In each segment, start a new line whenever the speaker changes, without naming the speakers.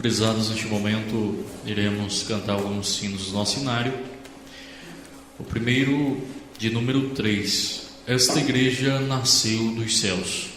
Prezados, neste momento iremos cantar alguns hinos do nosso inário. O primeiro, de número 3. Esta igreja nasceu dos céus.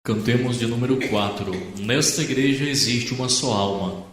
Cantemos de número 4. Nesta igreja existe uma só alma.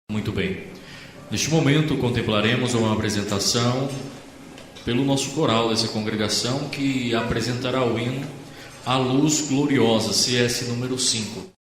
Muito bem. Neste momento contemplaremos uma apresentação pelo nosso coral dessa congregação, que apresentará o hino A Luz Gloriosa, CS número 5.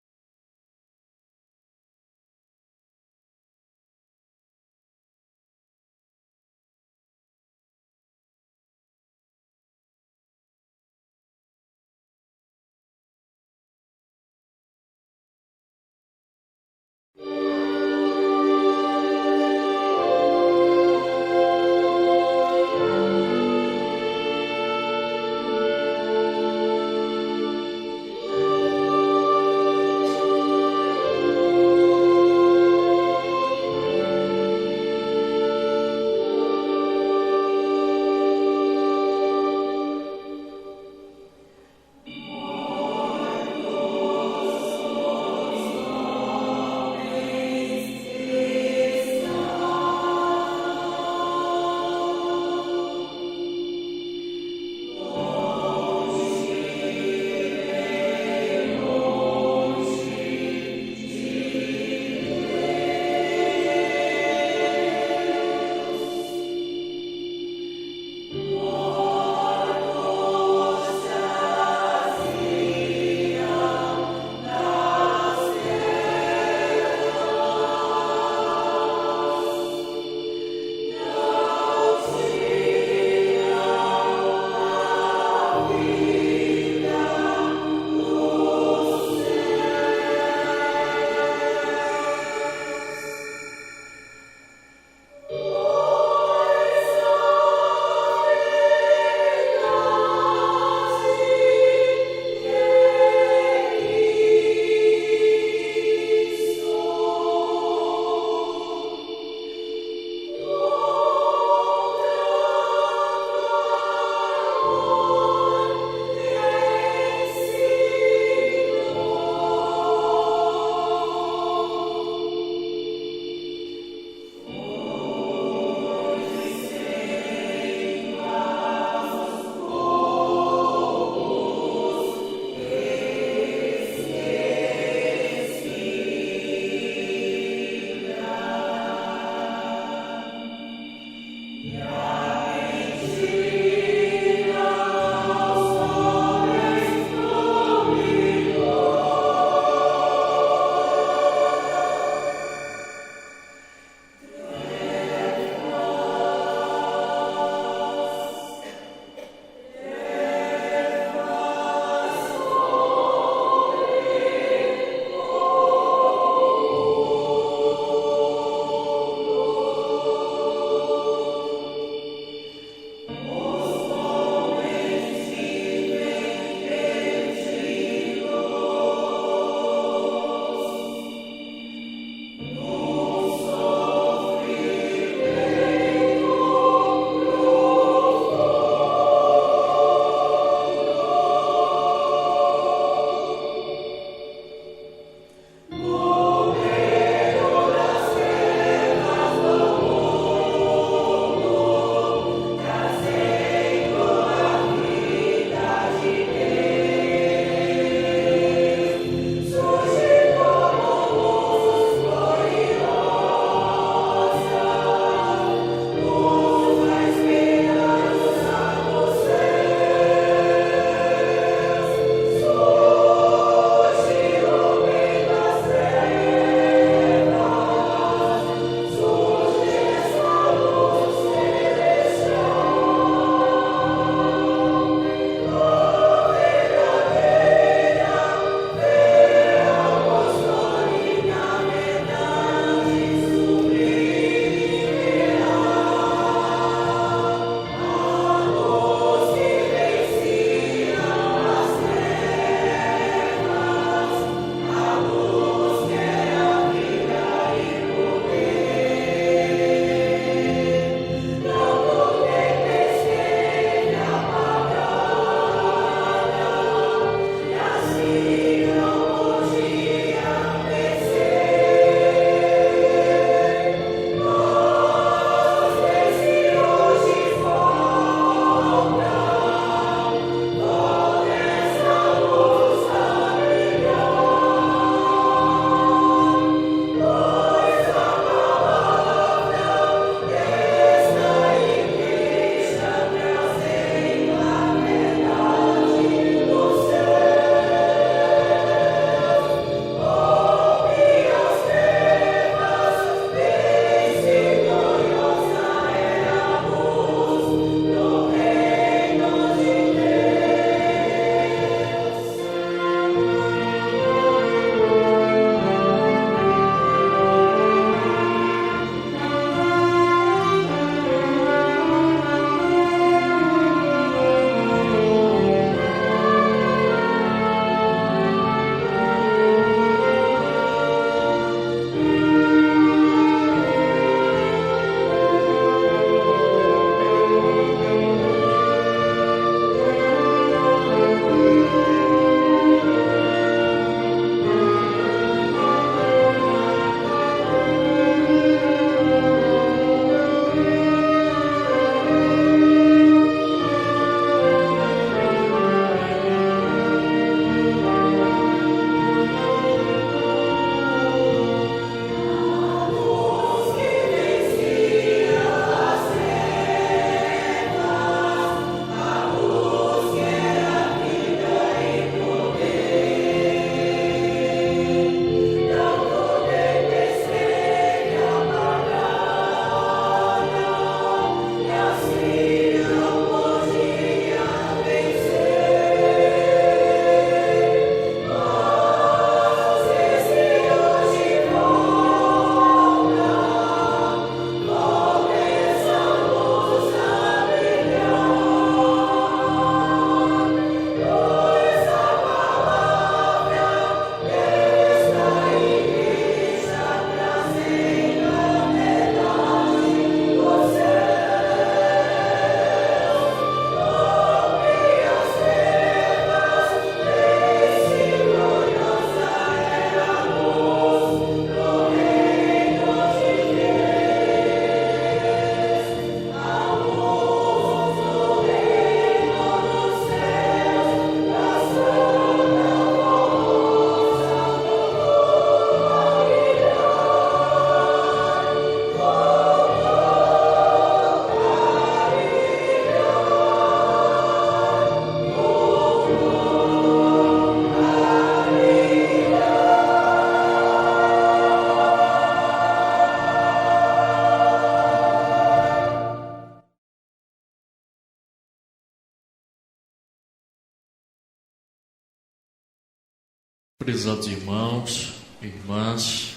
Prezados irmãos, irmãs,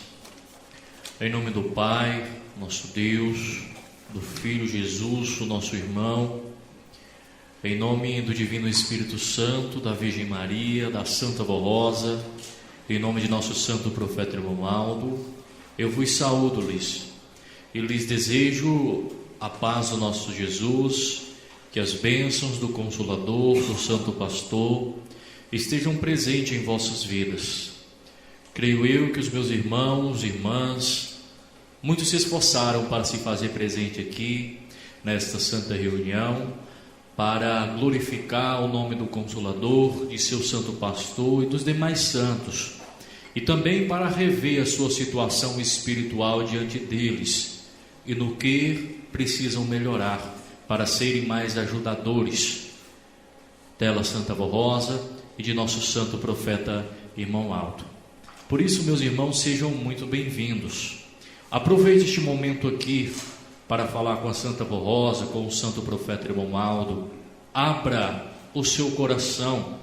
em nome do Pai, nosso Deus, do Filho Jesus, o nosso irmão, em nome do Divino Espírito Santo, da Virgem Maria, da Santa Vó Rosa, em nome de nosso Santo Profeta Romualdo, eu vos saúdo-lhes e lhes desejo a paz do nosso Jesus, que as bênçãos do Consolador, do Santo Pastor, estejam presentes em vossas vidas. Creio eu que os meus irmãos e irmãs, muitos se esforçaram para se fazer presente aqui, nesta santa reunião, para glorificar o nome do Consolador, de seu Santo Pastor e dos demais santos, e também para rever a sua situação espiritual diante deles, e no que precisam melhorar, para serem mais ajudadores dela, Santa Vó Rosa, e de nosso santo profeta Irmão Aldo. Por isso, meus irmãos, sejam muito bem-vindos. Aproveite este momento aqui para falar com a Santa Vó Rosa, com o santo profeta Irmão Aldo. Abra o seu coração.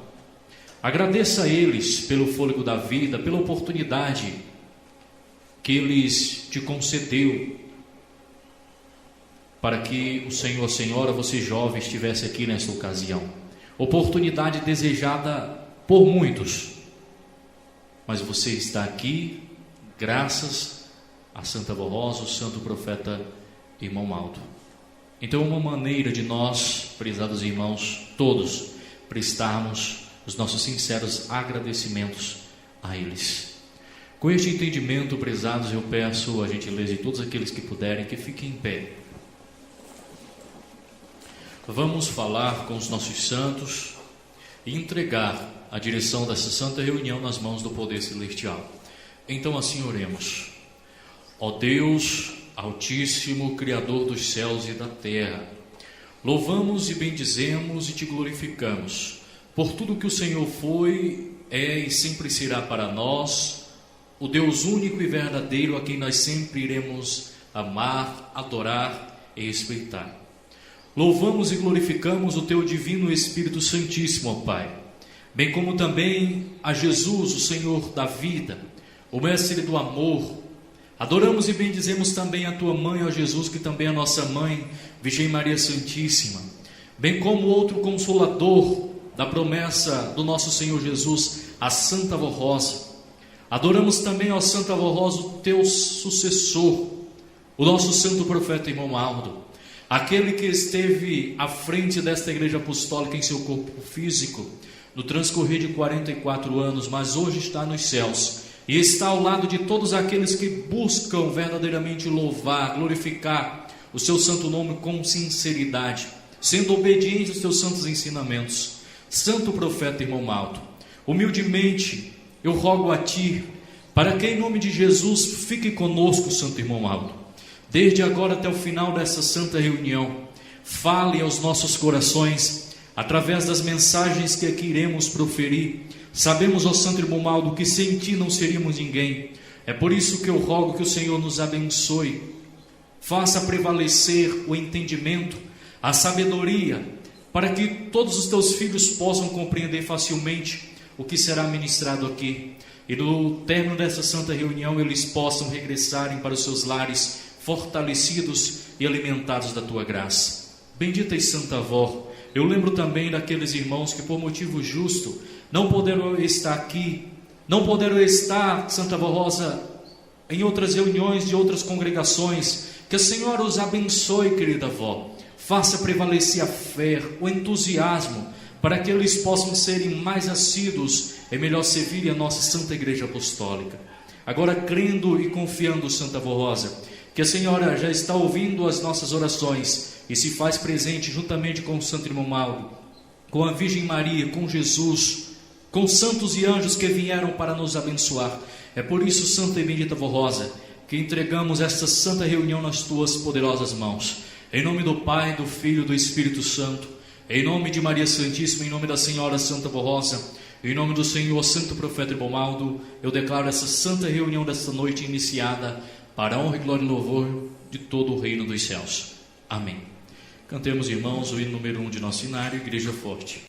Agradeça a eles pelo fôlego da vida, pela oportunidade que eles te concedeu, para que o Senhor, a Senhora, você jovem, estivesse aqui nessa ocasião. Oportunidade desejada por muitos, mas você está aqui graças a Santa Vó Rosa, o santo profeta Irmão Aldo. Então é uma maneira de nós, prezados irmãos, todos prestarmos os nossos sinceros agradecimentos a eles. Com este entendimento, prezados, eu peço a gentileza de todos aqueles que puderem que fiquem em pé. Vamos falar com os nossos santos e entregar a direção dessa santa reunião nas mãos do poder celestial. Então assim oremos. Ó Deus Altíssimo, Criador dos céus e da terra, louvamos e bendizemos e te glorificamos por tudo que o Senhor foi, é e sempre será para nós, o Deus único e verdadeiro, a quem nós sempre iremos amar, adorar e respeitar. Louvamos e glorificamos o Teu Divino Espírito Santíssimo, ó Pai, bem como também a Jesus, o Senhor da vida, o Mestre do amor. Adoramos e bendizemos também a Tua Mãe, ó Jesus, que também é a nossa Mãe, Virgem Maria Santíssima, bem como outro Consolador da promessa do nosso Senhor Jesus, a Santa Vó Rosa. Adoramos também, ó Santa Vó Rosa, o Teu sucessor, o nosso Santo Profeta Irmão Aldo, aquele que esteve à frente desta igreja apostólica em seu corpo físico, no transcorrer de 44 anos, mas hoje está nos céus, e está ao lado de todos aqueles que buscam verdadeiramente louvar, glorificar o seu santo nome com sinceridade, sendo obedientes aos seus santos ensinamentos. Santo Profeta Irmão Aldo, humildemente eu rogo a Ti, para que em nome de Jesus fique conosco, Santo Irmão Aldo. Desde agora até o final dessa santa reunião, fale aos nossos corações, através das mensagens que aqui iremos proferir. Sabemos, ó Santo Irmão Aldo, que sem Ti não seríamos ninguém. É por isso que eu rogo que o Senhor nos abençoe, faça prevalecer o entendimento, a sabedoria, para que todos os Teus filhos possam compreender facilmente o que será ministrado aqui. E no término dessa santa reunião, eles possam regressarem para os seus lares, fortalecidos e alimentados da Tua graça. Bendita e Santa Vó, eu lembro também daqueles irmãos que por motivo justo não puderam estar aqui, não puderam estar, Santa Vó Rosa, em outras reuniões de outras congregações. Que a Senhora os abençoe, querida Vó, faça prevalecer a fé, o entusiasmo, para que eles possam serem mais assíduos e melhor servirem a nossa Santa Igreja Apostólica. Agora, crendo e confiando, Santa Vó Rosa, que a Senhora já está ouvindo as nossas orações e se faz presente juntamente com o Santo Irmão Aldo, com a Virgem Maria, com Jesus, com santos e anjos que vieram para nos abençoar. É por isso, Santa e Bendita Vó Rosa, que entregamos esta santa reunião nas Tuas poderosas mãos. Em nome do Pai, do Filho e do Espírito Santo, em nome de Maria Santíssima, em nome da Senhora Santa Vó Rosa, em nome do Senhor Santo Profeta Irmão Aldo, eu declaro essa santa reunião desta noite iniciada, para a honra e glória e louvor de todo o reino dos céus. Amém. Cantemos, irmãos, o hino número 1 de nosso inário, Igreja Forte.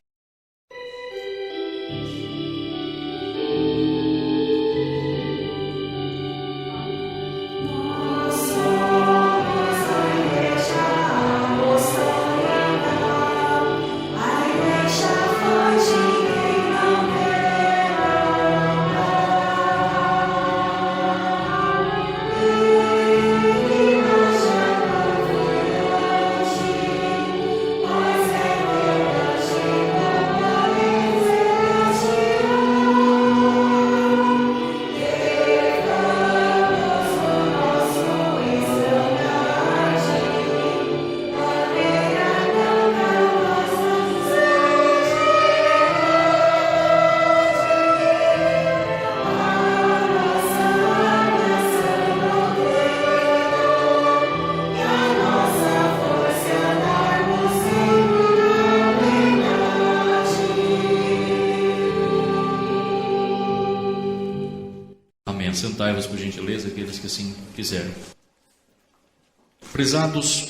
assentai-vos por gentileza, aqueles que assim quiserem. Prezados,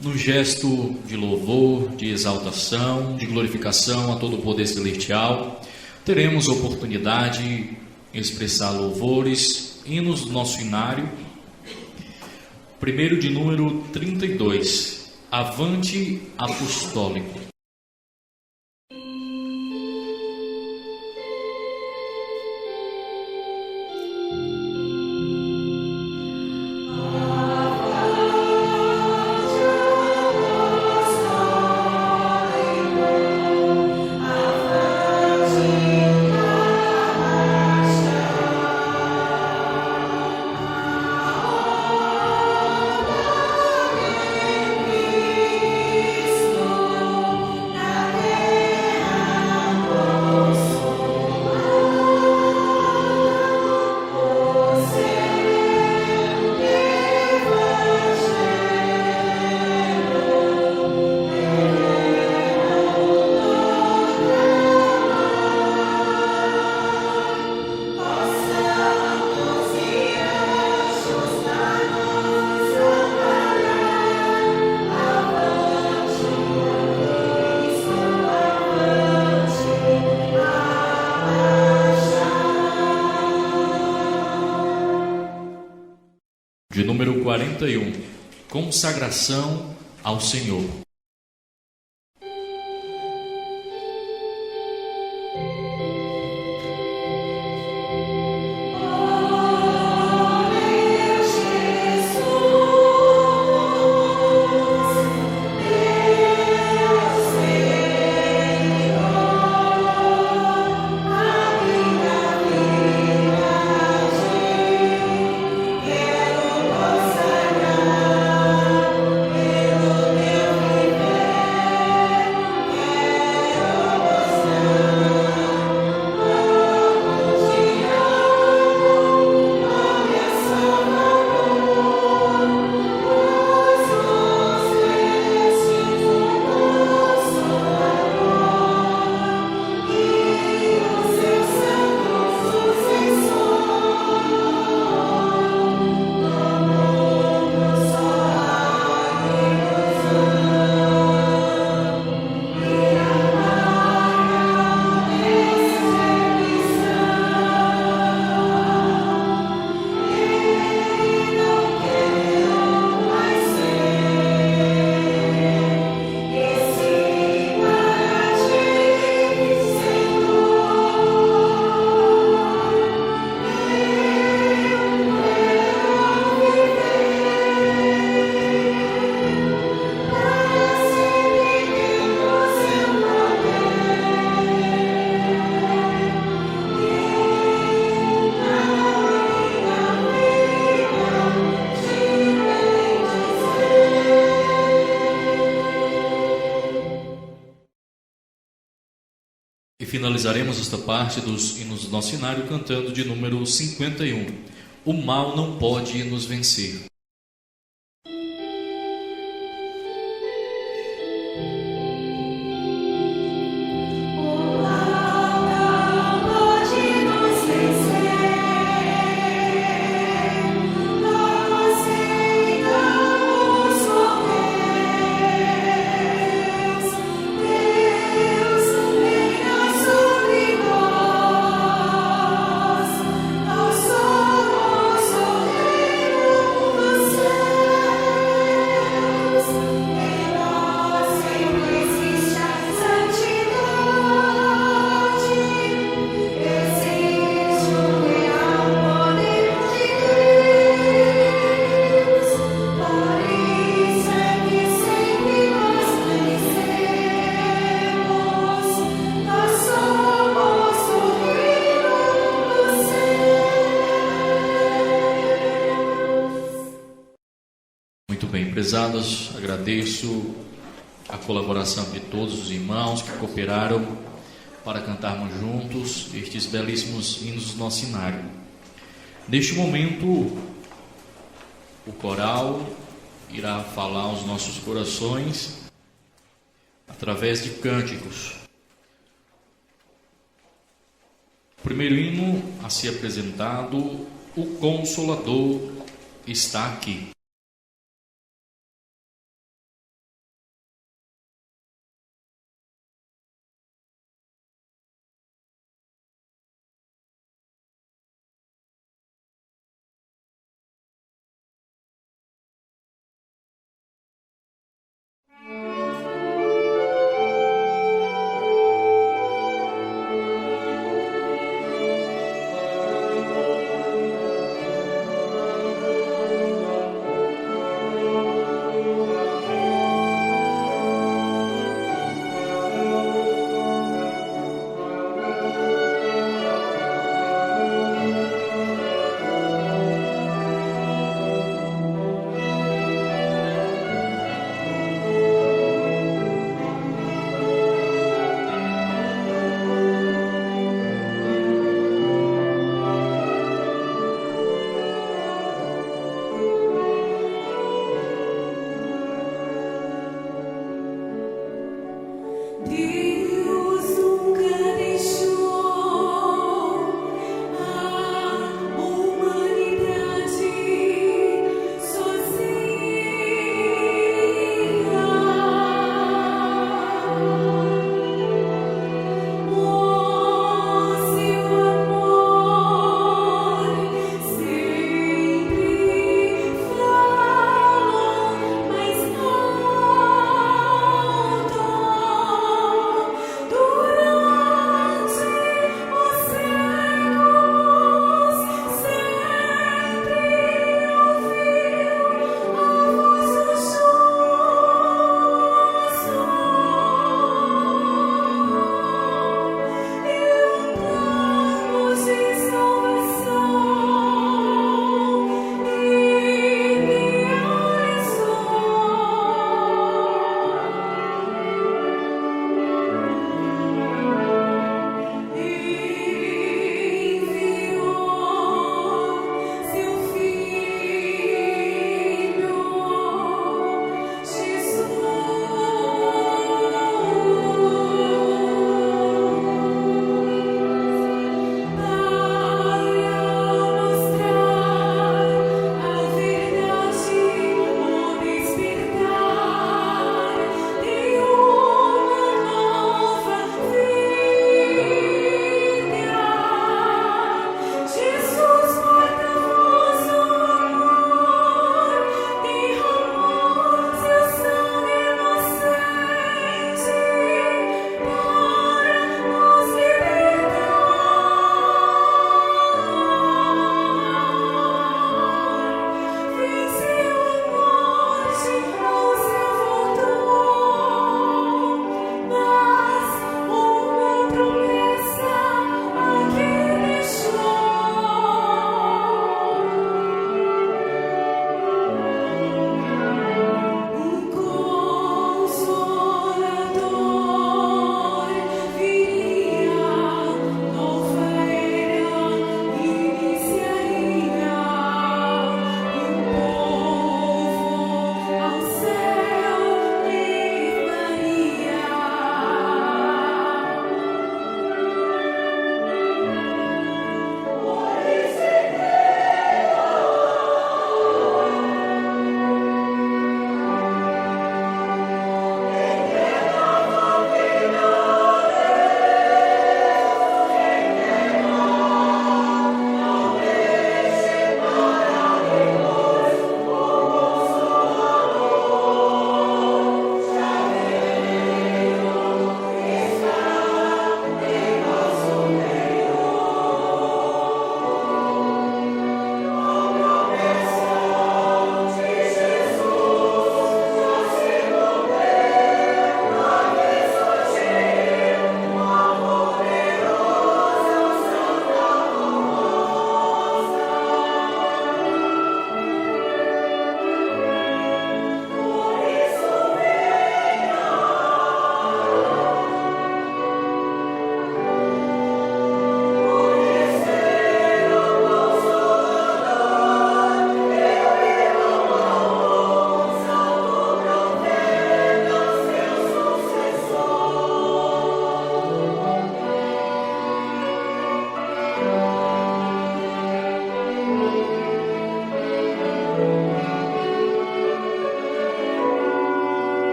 no gesto de louvor, de exaltação, de glorificação a todo o poder celestial, teremos oportunidade de expressar louvores, hinos do nosso inário. Primeiro de número 32, Avante Apostólico. De número 41, Consagração ao Senhor. E finalizaremos esta parte dos hinos do nosso inário cantando de número 51. O mal não pode nos vencer. Muito bem, prezados, agradeço a colaboração de todos os irmãos que cooperaram para cantarmos juntos estes belíssimos hinos do nosso inário. Neste momento, o coral irá falar aos nossos corações através de cânticos. O primeiro hino a ser apresentado O Consolador está aqui.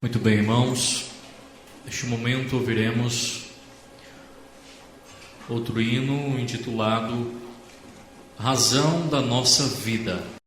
Muito bem, irmãos, neste momento ouviremos outro hino intitulado Razão da Nossa Vida.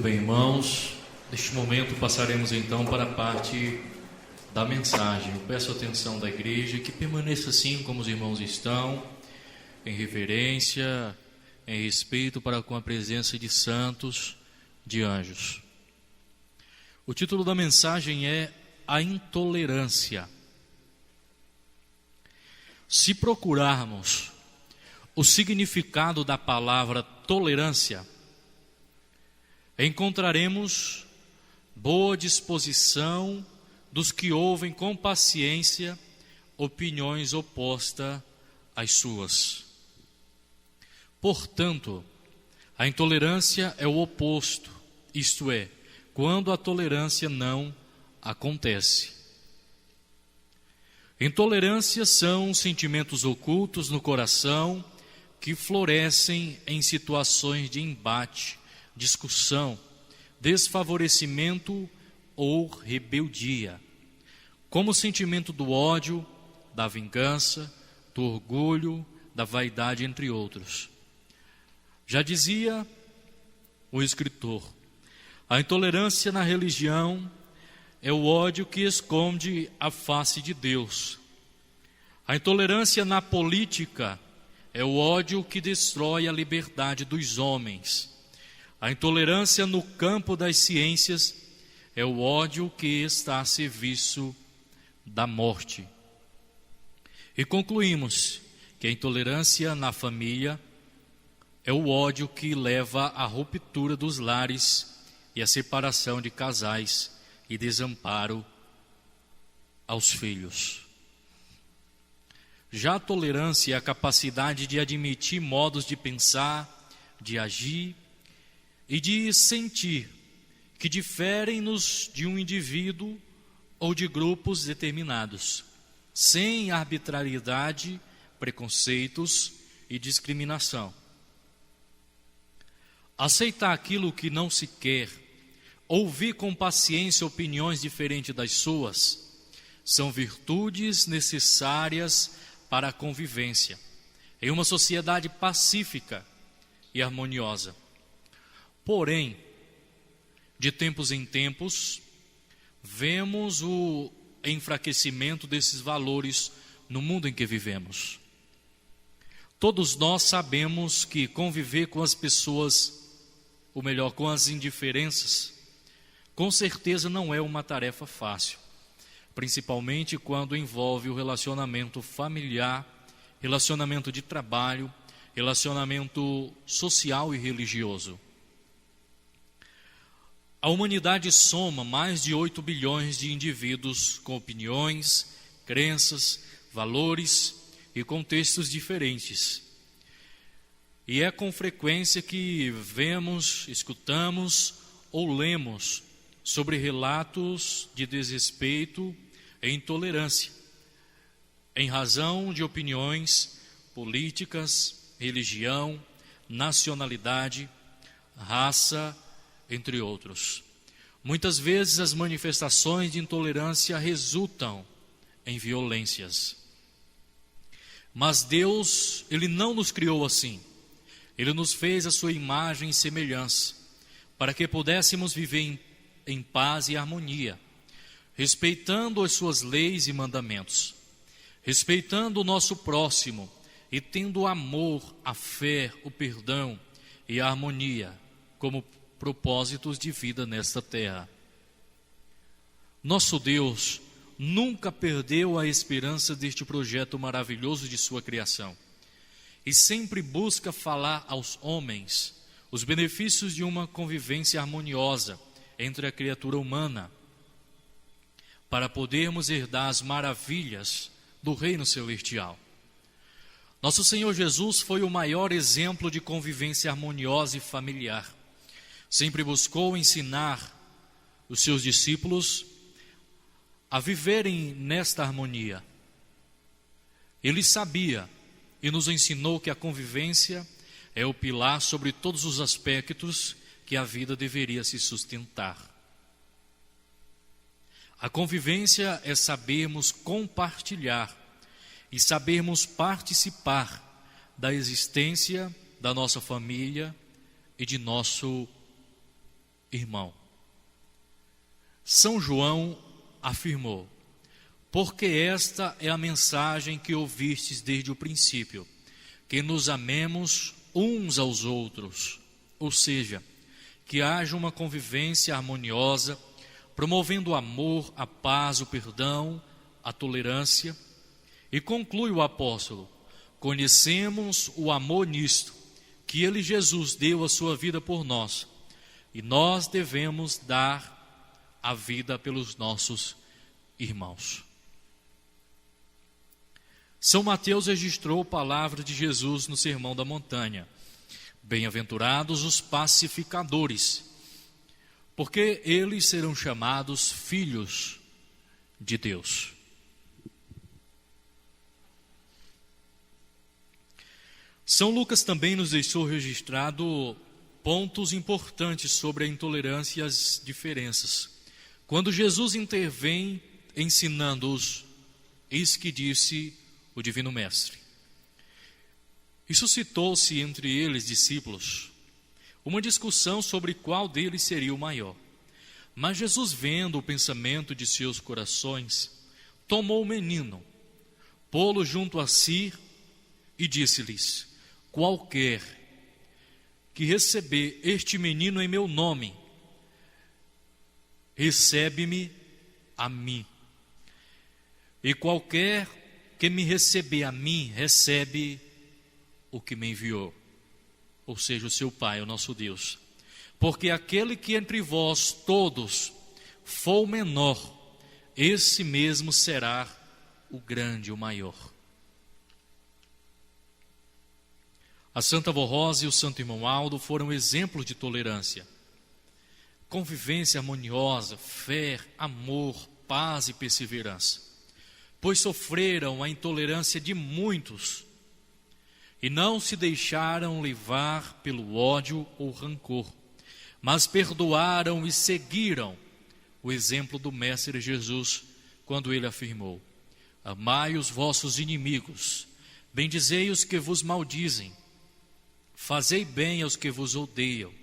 bem, irmãos. Neste momento passaremos então para a parte da mensagem. Eu peço a atenção da igreja, que permaneça assim como os irmãos estão, em reverência, em respeito para com a presença de santos, de anjos. O título da mensagem é A Intolerância. Se procurarmos o significado da palavra tolerância, encontraremos boa disposição dos que ouvem com paciência opiniões opostas às suas. Portanto, a intolerância é o oposto, isto é, quando a tolerância não acontece. Intolerância são sentimentos ocultos no coração que florescem em situações de embate, discussão, desfavorecimento ou rebeldia, como o sentimento do ódio, da vingança, do orgulho, da vaidade, entre outros. Já dizia o escritor, a intolerância na religião é o ódio que esconde a face de Deus. A intolerância na política é o ódio que destrói a liberdade dos homens. A intolerância no campo das ciências é o ódio que está a serviço da morte. E concluímos que a intolerância na família é o ódio que leva à ruptura dos lares e à separação de casais e desamparo aos filhos. Já a tolerância é a capacidade de admitir modos de pensar, de agir e de sentir que diferem-nos de um indivíduo ou de grupos determinados, sem arbitrariedade, preconceitos e discriminação. Aceitar aquilo que não se quer, ouvir com paciência opiniões diferentes das suas, são virtudes necessárias para a convivência em uma sociedade pacífica e harmoniosa. Porém, de tempos em tempos, vemos o enfraquecimento desses valores no mundo em que vivemos. Todos nós sabemos que conviver com as pessoas, ou melhor, com as indiferenças, com certeza não é uma tarefa fácil, principalmente quando envolve o relacionamento familiar, relacionamento de trabalho, relacionamento social e religioso. A humanidade soma mais de 8 bilhões de indivíduos com opiniões, crenças, valores e contextos diferentes. E é com frequência que vemos, escutamos ou lemos sobre relatos de desrespeito e intolerância, em razão de opiniões políticas, religião, nacionalidade, raça, entre outros. Muitas vezes as manifestações de intolerância resultam em violências. Mas Deus, Ele não nos criou assim. Ele nos fez a sua imagem e semelhança, para que pudéssemos viver em paz e harmonia, respeitando as suas leis e mandamentos, respeitando o nosso próximo e tendo o amor, a fé, o perdão e a harmonia como propósitos de vida nesta terra. Nosso Deus nunca perdeu a esperança deste projeto maravilhoso de sua criação e sempre busca falar aos homens os benefícios de uma convivência harmoniosa entre a criatura humana, para podermos herdar as maravilhas do reino celestial. Nosso Senhor Jesus foi o maior exemplo de convivência harmoniosa e familiar. Sempre buscou ensinar os seus discípulos a viverem nesta harmonia. Ele sabia e nos ensinou que a convivência é o pilar sobre todos os aspectos que a vida deveria se sustentar. A convivência é sabermos compartilhar e sabermos participar da existência da nossa família e de nosso irmão. São João afirmou: porque esta é a mensagem que ouvistes desde o princípio, que nos amemos uns aos outros, ou seja, que haja uma convivência harmoniosa, promovendo o amor, a paz, o perdão, a tolerância. E conclui o apóstolo: conhecemos o amor nisto, que ele, Jesus, deu a sua vida por nós, e nós devemos dar a vida pelos nossos irmãos. São Mateus registrou a palavra de Jesus no Sermão da Montanha: bem-aventurados os pacificadores, porque eles serão chamados filhos de Deus. São Lucas também nos deixou registrado pontos importantes sobre a intolerância e as diferenças. Quando Jesus intervém ensinando-os, eis que disse o Divino Mestre. E suscitou-se entre eles, discípulos, uma discussão sobre qual deles seria o maior. Mas Jesus, vendo o pensamento de seus corações, tomou o menino, pô-lo junto a si e disse-lhes: qualquer que receber este menino em meu nome, recebe-me a mim. E qualquer que me receber a mim, recebe o que me enviou, ou seja, o seu Pai, o nosso Deus. Porque aquele que entre vós todos for o menor, esse mesmo será o grande, o maior. A Santa Avó Rosa e o Santo Irmão Aldo foram exemplos de tolerância, convivência harmoniosa, fé, amor, paz e perseverança, pois sofreram a intolerância de muitos e não se deixaram levar pelo ódio ou rancor, mas perdoaram e seguiram o exemplo do Mestre Jesus, quando ele afirmou: amai os vossos inimigos, bendizei os que vos maldizem, fazei bem aos que vos odeiam,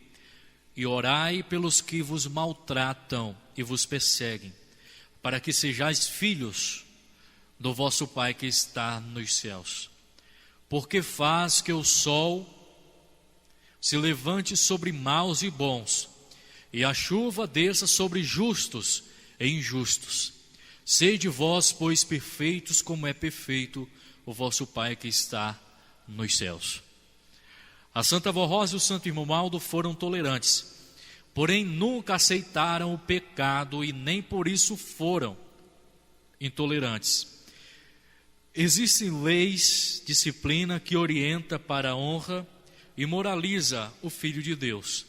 e orai pelos que vos maltratam e vos perseguem, para que sejais filhos do vosso Pai que está nos céus. Porque faz que o sol se levante sobre maus e bons, e a chuva desça sobre justos e injustos. Sede vós, pois, perfeitos, como é perfeito o vosso Pai que está nos céus. A Santa Avó Rosa e o Santo Irmão Aldo foram tolerantes, porém nunca aceitaram o pecado e nem por isso foram intolerantes. Existem leis, disciplina que orienta para a honra e moraliza o Filho de Deus.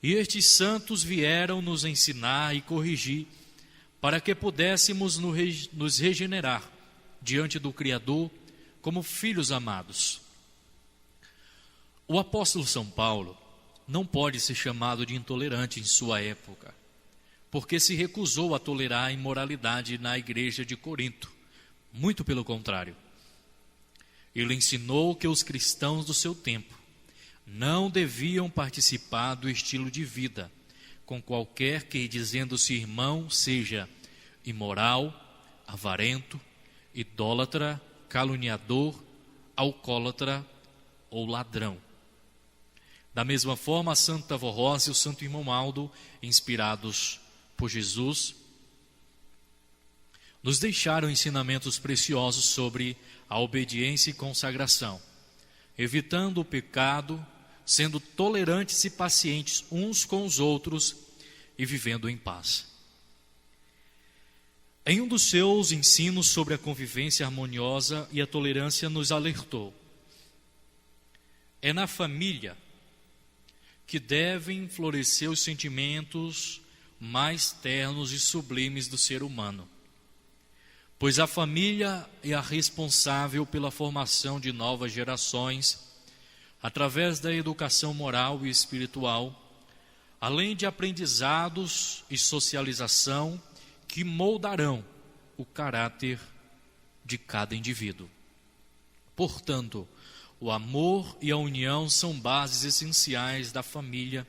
E estes santos vieram nos ensinar e corrigir para que pudéssemos nos regenerar diante do Criador como filhos amados. O apóstolo São Paulo não pode ser chamado de intolerante em sua época, porque se recusou a tolerar a imoralidade na igreja de Corinto. Muito pelo contrário. Ele ensinou que os cristãos do seu tempo não deviam participar do estilo de vida com qualquer que, dizendo-se irmão, seja imoral, avarento, idólatra, caluniador, alcoólatra ou ladrão. Da mesma forma, a Santa Avó Rosa e o Santo Irmão Aldo, inspirados por Jesus, nos deixaram ensinamentos preciosos sobre a obediência e consagração, evitando o pecado, sendo tolerantes e pacientes uns com os outros e vivendo em paz. Em um dos seus ensinos sobre a convivência harmoniosa e a tolerância, nos alertou: é na família que devem florescer os sentimentos mais ternos e sublimes do ser humano, pois a família é a responsável pela formação de novas gerações, através da educação moral e espiritual, além de aprendizados e socialização que moldarão o caráter de cada indivíduo. Portanto, o amor e a união são bases essenciais da família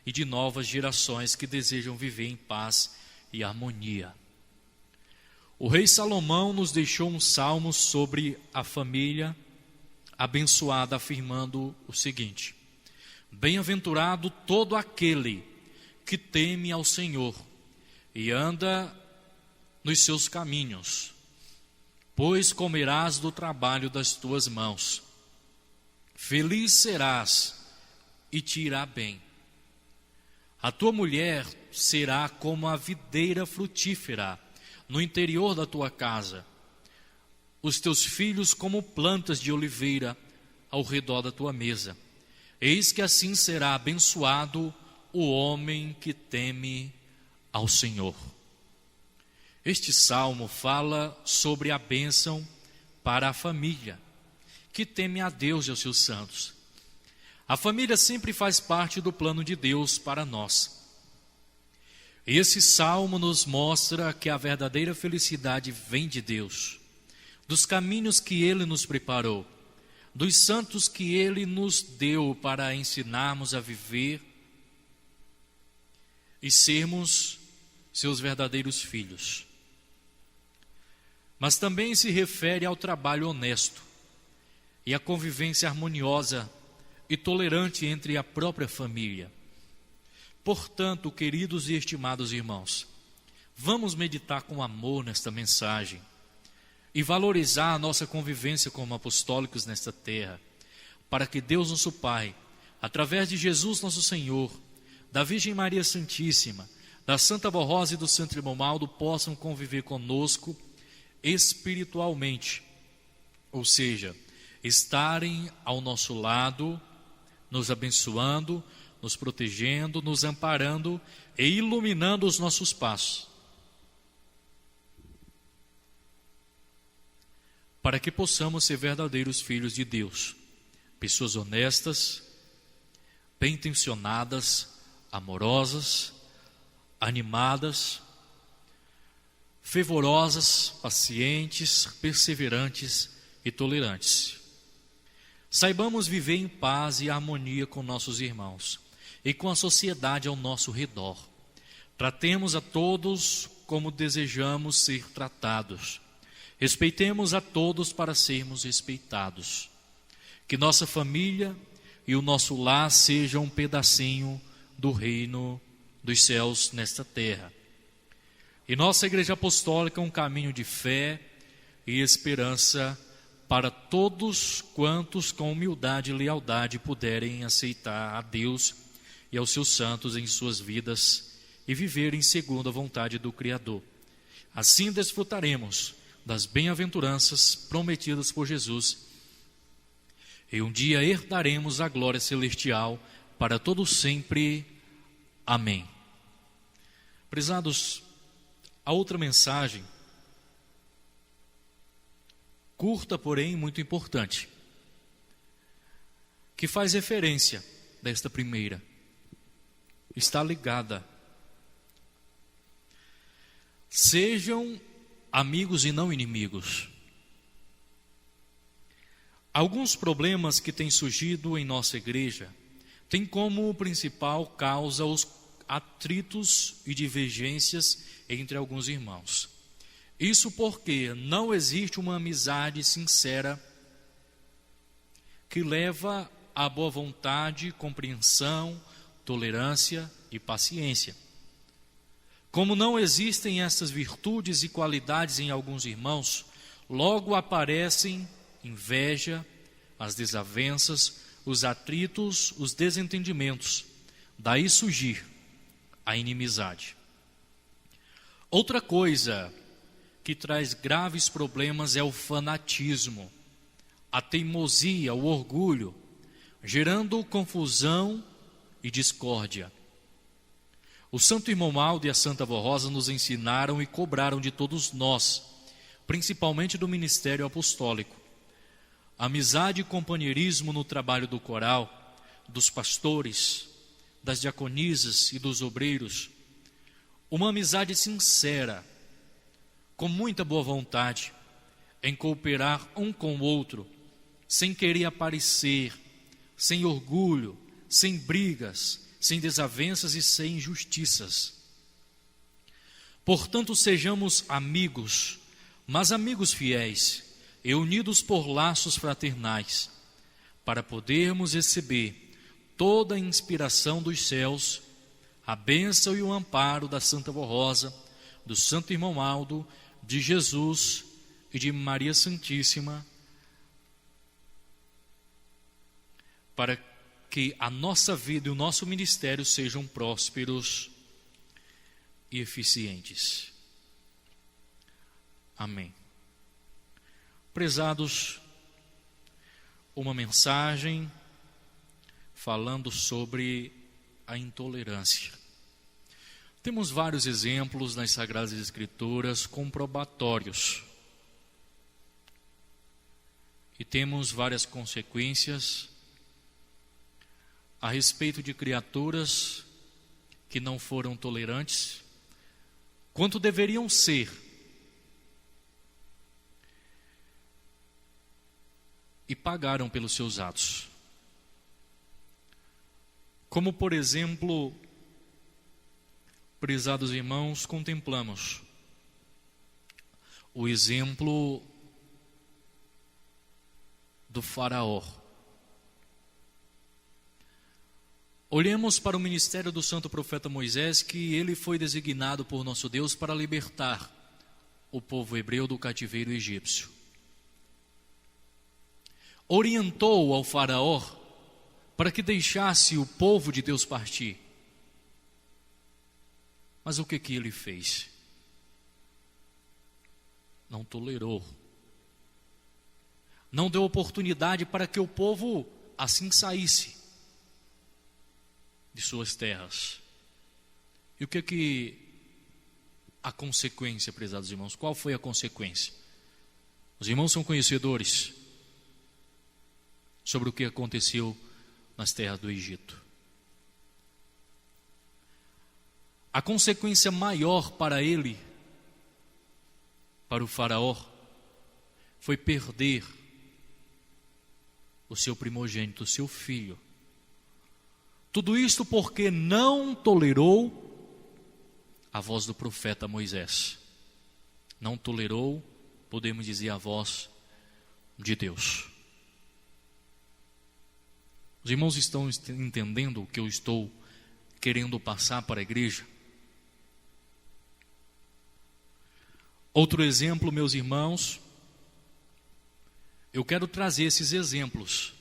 e de novas gerações que desejam viver em paz e harmonia. O rei Salomão nos deixou um salmo sobre a família abençoada, afirmando o seguinte: bem-aventurado todo aquele que teme ao Senhor e anda nos seus caminhos, pois comerás do trabalho das tuas mãos. Feliz serás e te irá bem. A tua mulher será como a videira frutífera no interior da tua casa, os teus filhos como plantas de oliveira ao redor da tua mesa. Eis que assim será abençoado o homem que teme ao Senhor. Este salmo fala sobre a bênção para a família que teme a Deus e aos seus santos. A família sempre faz parte do plano de Deus para nós. Esse salmo nos mostra que a verdadeira felicidade vem de Deus, dos caminhos que Ele nos preparou, dos santos que Ele nos deu para ensinarmos a viver e sermos seus verdadeiros filhos. Mas também se refere ao trabalho honesto e à convivência harmoniosa e tolerante entre a própria família. Portanto, queridos e estimados irmãos, vamos meditar com amor nesta mensagem e valorizar a nossa convivência como apostólicos nesta terra, para que Deus nosso Pai, através de Jesus nosso Senhor, da Virgem Maria Santíssima, da Santa Vó Rosa e do Santo Irmão Maldo, possam conviver conosco espiritualmente, ou seja, estarem ao nosso lado, nos abençoando, nos protegendo, nos amparando e iluminando os nossos passos, para que possamos ser verdadeiros filhos de Deus, pessoas honestas, bem-intencionadas, amorosas, animadas, fervorosas, pacientes, perseverantes e tolerantes. Saibamos viver em paz e harmonia com nossos irmãos e com a sociedade ao nosso redor. Tratemos a todos como desejamos ser tratados. Respeitemos a todos para sermos respeitados. Que nossa família e o nosso lar sejam um pedacinho do reino dos céus nesta terra. E nossa Igreja Apostólica é um caminho de fé e esperança para todos quantos com humildade e lealdade puderem aceitar a Deus e aos seus santos em suas vidas e viverem segundo a vontade do Criador. Assim desfrutaremos das bem-aventuranças prometidas por Jesus e um dia herdaremos a glória celestial para todo sempre. Amém. Prezados, a outra mensagem, curta, porém muito importante, que faz referência desta primeira, está ligada. Sejam amigos e não inimigos. Alguns problemas que têm surgido em nossa igreja têm como principal causa os atritos e divergências entre alguns irmãos. Isso porque não existe uma amizade sincera que leva à boa vontade, compreensão, tolerância e paciência. Como não existem essas virtudes e qualidades em alguns irmãos, logo aparecem inveja, as desavenças, os atritos, os desentendimentos. Daí surgir a inimizade. Outra coisa que traz graves problemas é o fanatismo, a teimosia, o orgulho, gerando confusão e discórdia. O Santo Irmão Maldo e a Santa Vó Rosa nos ensinaram e cobraram de todos nós, principalmente do ministério apostólico, amizade e companheirismo no trabalho do coral, dos pastores, das diaconisas e dos obreiros, uma amizade sincera, com muita boa vontade, em cooperar um com o outro, sem querer aparecer, sem orgulho, sem brigas,
sem desavenças e sem injustiças. Portanto, sejamos amigos, mas amigos fiéis e unidos por laços fraternais, para podermos receber toda a inspiração dos céus, a bênção e o amparo da Santa Vó Rosa, do Santo Irmão Aldo, de Jesus e de Maria Santíssima, para que a nossa vida e o nosso ministério sejam prósperos e eficientes. Amém. Prezados, uma mensagem falando sobre a intolerância. Temos vários exemplos nas Sagradas Escrituras comprobatórios. E temos várias consequências a respeito de criaturas que não foram tolerantes, quanto deveriam ser, e pagaram pelos seus atos. Como, por exemplo, prezados irmãos, contemplamos o exemplo do Faraó. Olhemos para o ministério do santo profeta Moisés, que ele foi designado por nosso Deus para libertar o povo hebreu do cativeiro egípcio. Orientou ao Faraó para que deixasse o povo de Deus partir. Mas o que ele fez? Não tolerou. Não deu oportunidade para que o povo assim saísse de suas terras. E o que a consequência, prezados irmãos? Qual foi a consequência? Os irmãos são conhecedores sobre o que aconteceu nas terras do Egito. A consequência maior para ele, para o Faraó, foi perder o seu primogênito, o seu filho. Tudo isto porque não tolerou a voz do profeta Moisés. Não tolerou, podemos dizer, a voz de Deus. Os irmãos estão entendendo o que eu estou querendo passar para a igreja? Outro exemplo, meus irmãos, eu quero trazer esses exemplos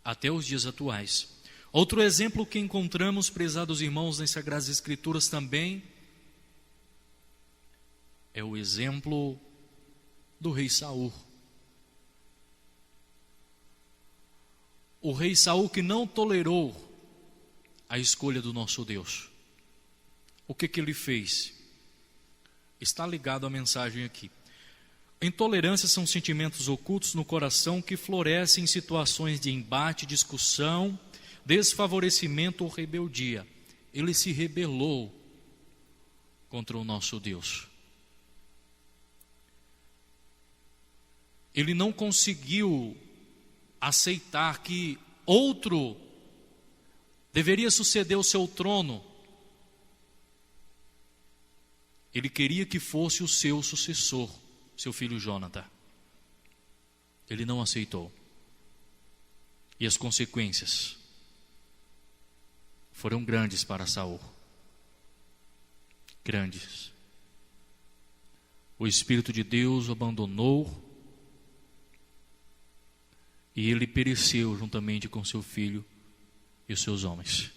até os dias atuais. Outro exemplo que encontramos, prezados irmãos, nas Sagradas Escrituras também, é o exemplo do rei Saul. O rei Saul que não tolerou a escolha do nosso Deus. O que ele fez? Está ligado à mensagem aqui. Intolerância são sentimentos ocultos no coração que florescem em situações de embate, discussão, desfavorecimento ou rebeldia. Ele se rebelou contra o nosso Deus. Ele não conseguiu aceitar que outro deveria suceder o seu trono. Ele queria que fosse o seu sucessor, seu filho Jonathan. Ele não aceitou. E as consequências foram grandes para Saul. Grandes. O Espírito de Deus o abandonou e ele pereceu juntamente com seu filho e os seus homens.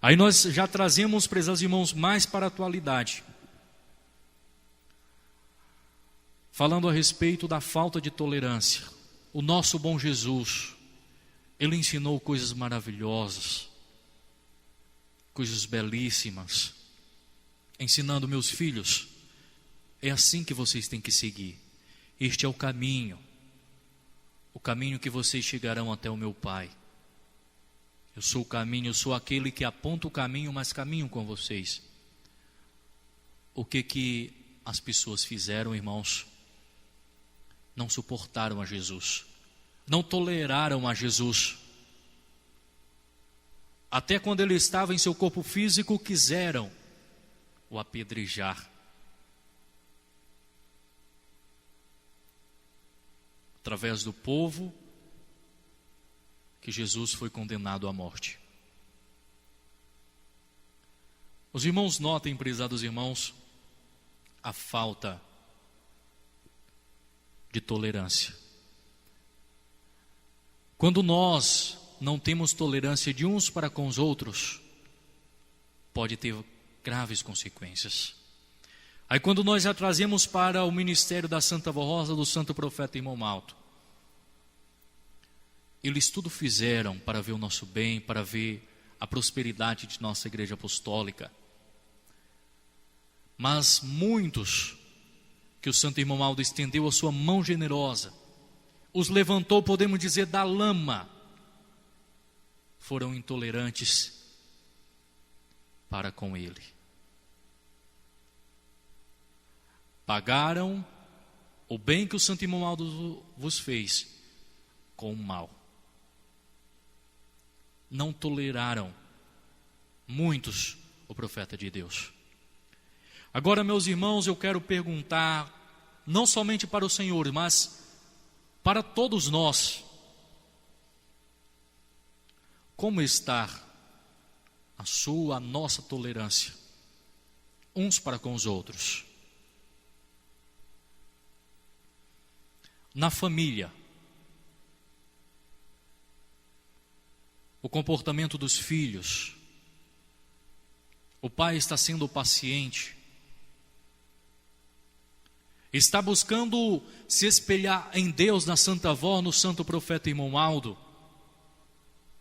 Aí nós já trazemos, prezados irmãos, mais para a atualidade. Falando a respeito da falta de tolerância. O nosso bom Jesus, ele ensinou coisas maravilhosas, coisas belíssimas, ensinando: meus filhos, é assim que vocês têm que seguir. Este é o caminho que vocês chegarão até o meu Pai. Eu sou o caminho, eu sou aquele que aponta o caminho, mas caminho com vocês. O que as pessoas fizeram, irmãos? Não suportaram a Jesus, não toleraram a Jesus. Até quando ele estava em seu corpo físico, quiseram o apedrejar. Através do povo que Jesus foi condenado à morte. Os irmãos notem, prezados irmãos, a falta de tolerância. Quando nós não temos tolerância de uns para com os outros, pode ter graves consequências. Aí quando nós a trazemos para o ministério da Santa Vó Rosa, do Santo Profeta Irmão Malto, eles tudo fizeram para ver o nosso bem, para ver a prosperidade de nossa igreja apostólica. Mas muitos que o Santo Irmão Malto estendeu a sua mão generosa, os levantou, podemos dizer, da lama, foram intolerantes para com ele. Pagaram o bem que o Santo Irmão Malto vos fez com o mal. Não toleraram muitos o profeta de Deus. Agora, meus irmãos, eu quero perguntar, não somente para o Senhor, mas para todos nós, como está a nossa tolerância, uns para com os outros? Na família, o comportamento dos filhos, o pai está sendo paciente, está buscando se espelhar em Deus, na Santa Vó, no Santo Profeta Irmão Aldo,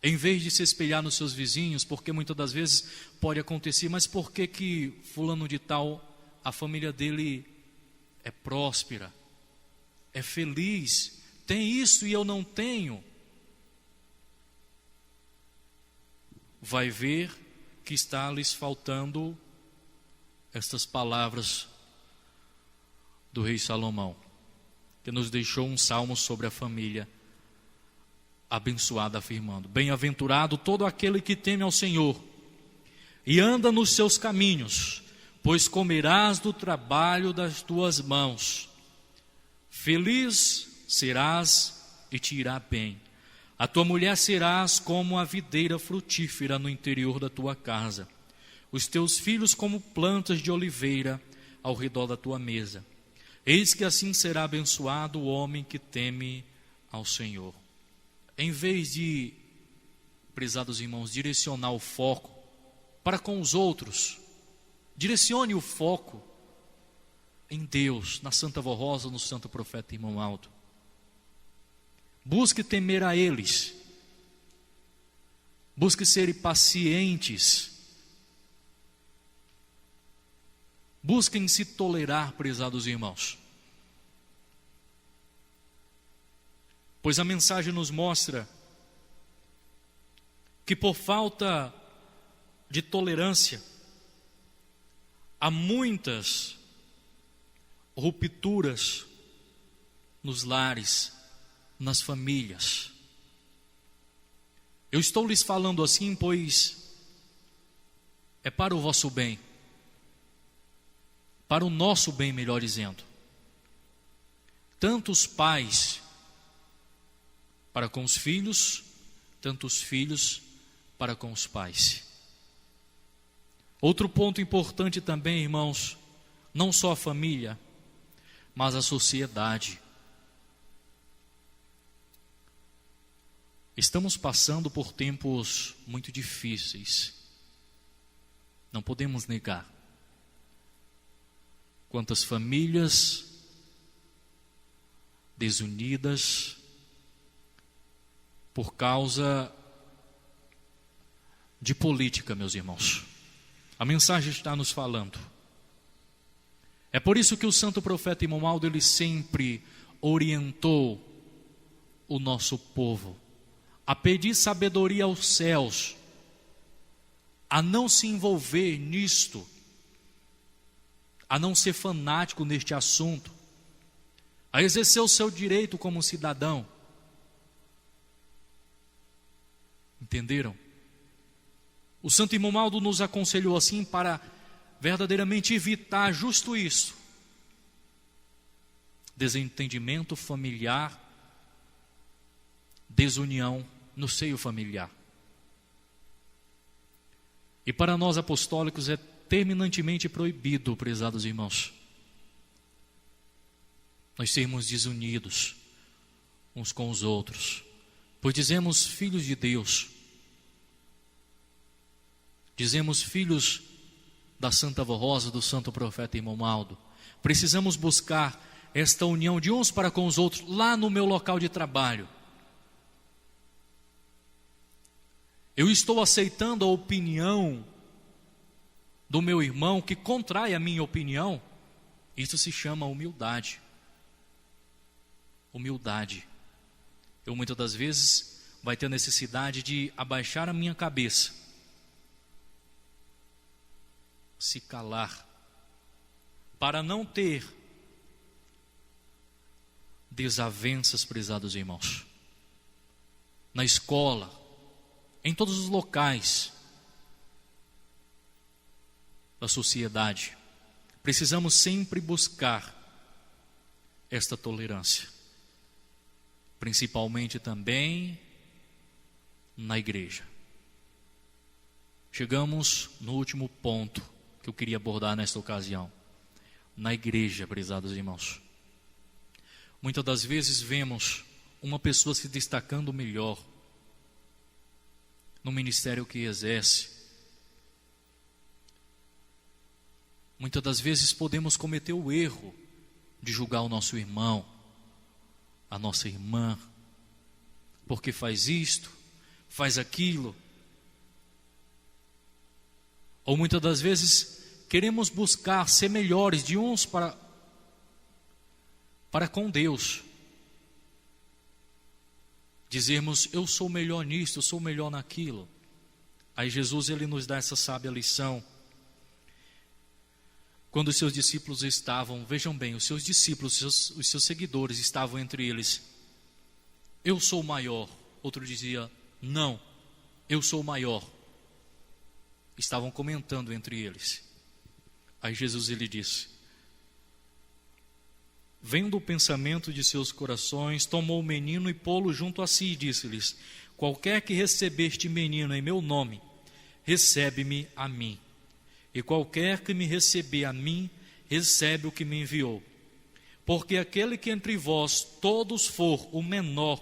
em vez de se espelhar nos seus vizinhos, porque muitas das vezes pode acontecer, mas por que fulano de tal, a família dele é próspera, é feliz, tem isso e eu não tenho? Vai ver que está lhes faltando estas palavras do rei Salomão, que nos deixou um salmo sobre a família abençoada, afirmando: bem-aventurado todo aquele que teme ao Senhor e anda nos seus caminhos, pois comerás do trabalho das tuas mãos. Feliz serás e te irá bem. A tua mulher serás como a videira frutífera no interior da tua casa, os teus filhos como plantas de oliveira ao redor da tua mesa. Eis que assim será abençoado o homem que teme ao Senhor. Em vez de, prezados irmãos, direcionar o foco para com os outros, direcione o foco em Deus, na Santa Vó Rosa, no Santo Profeta Irmão Aldo. Busque temer a eles, busque ser pacientes, busquem se tolerar, prezados irmãos. Pois a mensagem nos mostra que por falta de tolerância, há muitas rupturas nos lares, nas famílias. Eu estou lhes falando assim, pois é para o vosso bem, para o nosso bem, melhor dizendo. Tanto os pais para com os filhos, tanto os filhos para com os pais. Outro ponto importante também, irmãos, não só a família, mas a sociedade. Estamos passando por tempos muito difíceis, não podemos negar. Quantas famílias desunidas por causa de política, meus irmãos. A mensagem está nos falando. É por isso que o Santo Profeta Irmão Aldo, ele sempre orientou o nosso povo a pedir sabedoria aos céus, a não se envolver nisto, a não ser fanático neste assunto, a exercer o seu direito como cidadão. Entenderam? O santo irmão Maldo nos aconselhou assim para verdadeiramente evitar justo isso: desentendimento familiar, desunião no seio familiar. E para nós apostólicos é terminantemente proibido, prezados irmãos, nós sermos desunidos uns com os outros, pois dizemos filhos de Deus, dizemos filhos da Santa Vó Rosa, do santo profeta irmão Maldo. Precisamos buscar esta união de uns para com os outros lá no meu local de trabalho. Eu estou aceitando a opinião do meu irmão que contrai a minha opinião. Isso se chama humildade. Humildade. Eu muitas das vezes vai ter a necessidade de abaixar a minha cabeça, se calar, para não ter desavenças, prezados irmãos. Na escola, em todos os locais da sociedade, precisamos sempre buscar esta tolerância, principalmente também na igreja. Chegamos no último ponto que eu queria abordar nesta ocasião. Na igreja, prezados irmãos, muitas das vezes vemos uma pessoa se destacando melhor no ministério que exerce. Muitas das vezes podemos cometer o erro de julgar o nosso irmão, a nossa irmã, porque faz isto, faz aquilo. Ou muitas das vezes queremos buscar ser melhores de uns para com Deus. Dizermos, eu sou melhor nisto, eu sou melhor naquilo. Aí Jesus, ele nos dá essa sábia lição. Quando os seus discípulos estavam, vejam bem, os seus discípulos, os seus seguidores estavam entre eles. Eu sou o maior. Outro dizia, não, eu sou o maior. Estavam comentando entre eles. Aí Jesus, ele disse, vendo o pensamento de seus corações, tomou o menino e pô-lo junto a si e disse-lhes, qualquer que receber este menino em meu nome, recebe-me a mim. E qualquer que me receber a mim, recebe o que me enviou. Porque aquele que entre vós todos for o menor,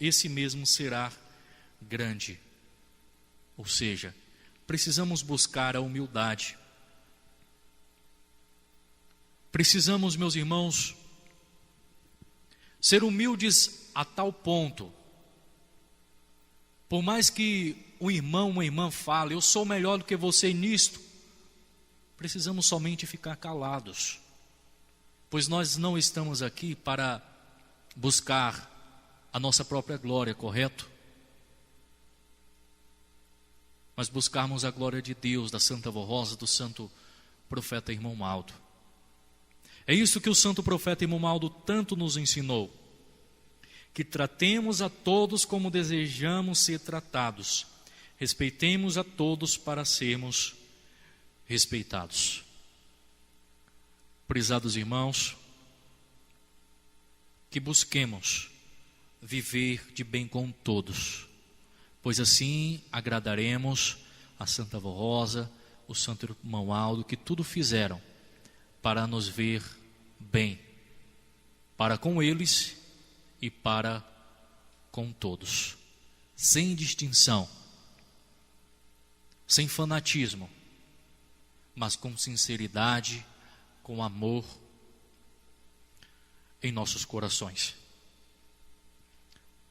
esse mesmo será grande. Ou seja, precisamos buscar a humildade. Precisamos, meus irmãos, ser humildes a tal ponto. Por mais que um irmão, uma irmã fale, eu sou melhor do que você nisto, precisamos somente ficar calados, pois nós não estamos aqui para buscar a nossa própria glória, correto? Mas buscarmos a glória de Deus, da Santa Vó Rosa, do santo profeta irmão Maldo. É isso que o santo profeta irmão Maldo tanto nos ensinou, que tratemos a todos como desejamos ser tratados, respeitemos a todos para sermos respeitados. Prezados irmãos, que busquemos viver de bem com todos, pois assim agradaremos a Santa Vó Rosa, o santo irmão Aldo, que tudo fizeram para nos ver bem, para com eles e para com todos, sem distinção, sem fanatismo, mas com sinceridade, com amor em nossos corações.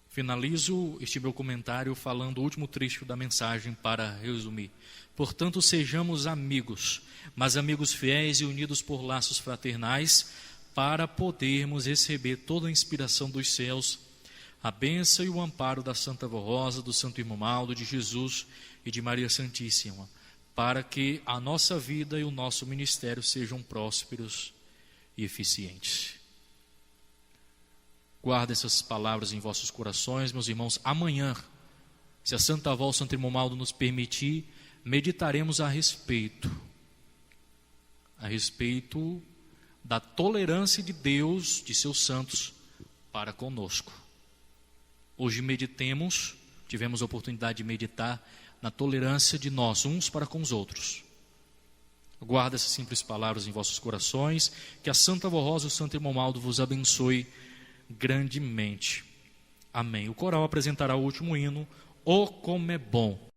Finalizo este meu comentário falando o último trecho da mensagem para resumir. Portanto, sejamos amigos, mas amigos fiéis e unidos por laços fraternais, para podermos receber toda a inspiração dos céus, a bênção e o amparo da Santa Vó Rosa, do Santo Irmão Maldo, de Jesus e de Maria Santíssima, para que a nossa vida e o nosso ministério sejam prósperos e eficientes. Guardem essas palavras em vossos corações, meus irmãos. Amanhã, se a Santa Vó, o Santo Irmão Maldo nos permitir, meditaremos a respeito da tolerância de Deus, de seus santos, para conosco. Hoje tivemos a oportunidade de meditar na tolerância de nós, uns para com os outros. Guarda essas simples palavras em vossos corações, que a Santa Avó Rosa e o Santo Irmão Maldo vos abençoe grandemente. Amém. O coral apresentará o último hino, "Oh, como é bom".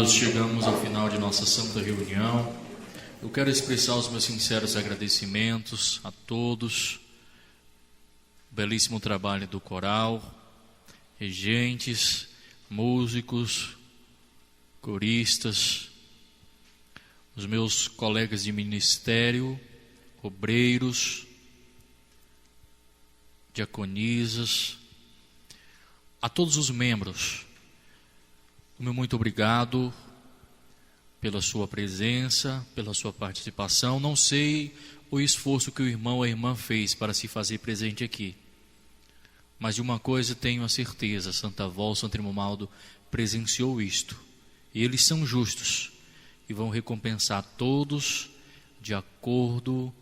amados, chegamos ao final de nossa santa reunião. Eu quero expressar os meus sinceros agradecimentos a todos. Belíssimo trabalho do coral, regentes, músicos, coristas, os meus colegas de ministério, obreiros, diaconisas, a todos os membros, o meu muito obrigado pela sua presença, pela sua participação. Não sei o esforço que o irmão ou a irmã fez para se fazer presente aqui, mas de uma coisa tenho a certeza: Santa Avó, Santo Irmomaldo presenciou isto, e eles são justos e vão recompensar todos de acordo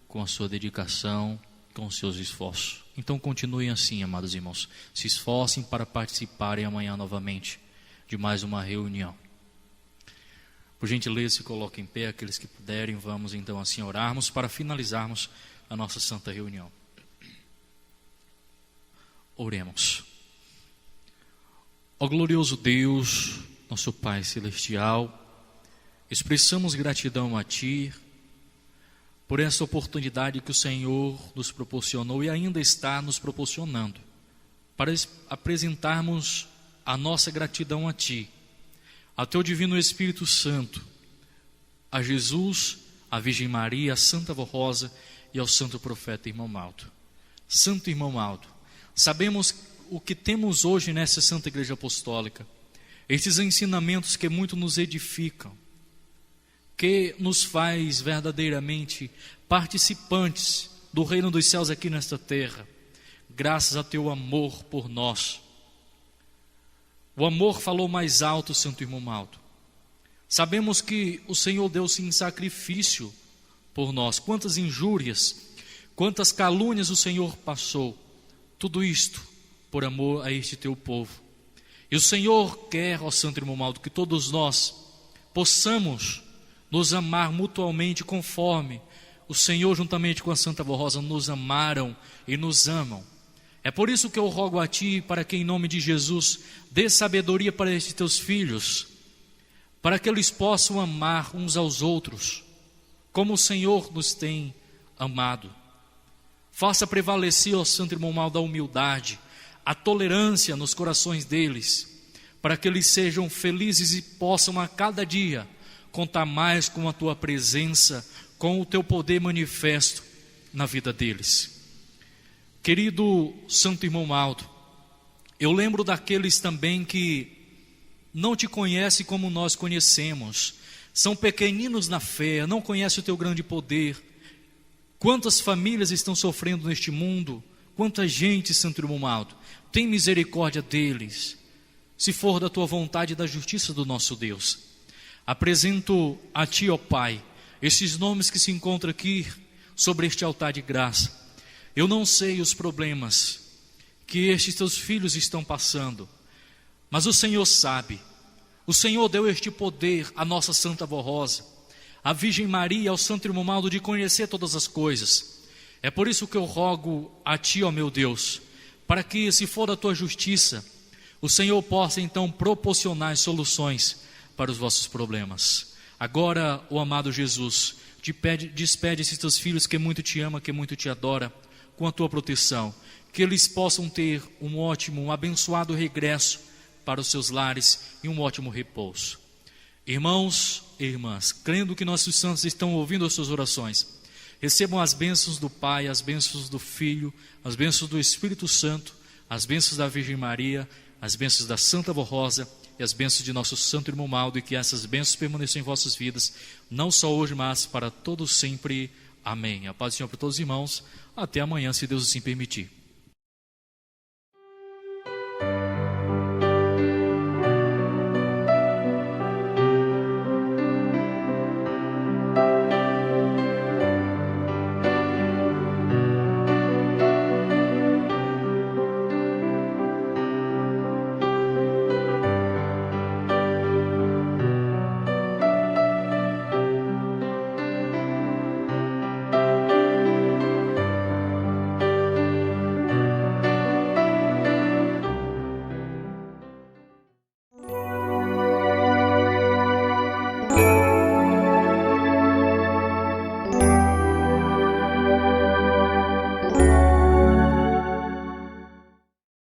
com a sua dedicação, com os seus esforços. Então continuem assim, amados irmãos, se esforcem para participarem amanhã novamente de mais uma reunião. Por gentileza, se coloquem em pé, aqueles que puderem. Vamos então assim orarmos para finalizarmos a nossa santa reunião. Oremos. Ó glorioso Deus, nosso Pai Celestial, expressamos gratidão a Ti por essa oportunidade que o Senhor nos proporcionou e ainda está nos proporcionando, para apresentarmos a nossa gratidão a Ti, a Teu Divino Espírito Santo, a Jesus, a Virgem Maria, a Santa Avó Rosa e ao Santo Profeta Irmomaldo. Santo Irmomaldo, sabemos o que temos hoje nessa Santa Igreja Apostólica, esses ensinamentos que muito nos edificam, que nos faz verdadeiramente participantes do reino dos céus aqui nesta terra, graças a Teu amor por nós. O amor falou mais alto, Santo Irmomaldo. Sabemos que o Senhor deu-se em sacrifício por nós. Quantas injúrias, quantas calúnias o Senhor passou. Tudo isto por amor a este Teu povo. E o Senhor quer, ó Santo Irmomaldo, que todos nós possamos nos amar mutuamente conforme o Senhor, juntamente com a Santa Avó Rosa, nos amaram e nos amam. É por isso que eu rogo a Ti, para que em nome de Jesus dê sabedoria para estes Teus filhos, para que eles possam amar uns aos outros, como o Senhor nos tem amado. Faça prevalecer, ó Santo Irmomaldo, a humildade, a tolerância nos corações deles, para que eles sejam felizes e possam a cada dia contar mais com a Tua presença, com o Teu poder manifesto na vida deles. Querido Santo Irmomaldo, eu lembro daqueles também que não Te conhecem como nós conhecemos, são pequeninos na fé, não conhecem o Teu grande poder. Quantas famílias estão sofrendo neste mundo, quanta gente, Santo Irmomaldo, tem misericórdia deles, se for da Tua vontade e da justiça do nosso Deus. Apresento a Ti, ó Pai, esses nomes que se encontram aqui sobre este altar de graça. Eu não sei os problemas que estes Teus filhos estão passando, mas o Senhor sabe. O Senhor deu este poder à nossa Santa Avó Rosa, à Virgem Maria, ao Santo Irmomaldo, de conhecer todas as coisas. É por isso que eu rogo a Ti, ó meu Deus, para que, se for da Tua justiça, o Senhor possa então proporcionar soluções para os vossos problemas. Agora, ó amado Jesus, despede esses Teus filhos que muito Te ama, que muito Te adora, com a Tua proteção, que eles possam ter um ótimo, um abençoado regresso para os seus lares e um ótimo repouso. Irmãos e irmãs, crendo que nossos santos estão ouvindo as suas orações, recebam as bênçãos do Pai, as bênçãos do Filho, as bênçãos do Espírito Santo, as bênçãos da Virgem Maria, as bênçãos da Santa Avó Rosa e as bênçãos de nosso Santo Irmomaldo, e que essas bênçãos permaneçam em vossas vidas, não só hoje, mas para todos sempre. Amém. A paz do Senhor para todos os irmãos. Até amanhã, se Deus assim permitir.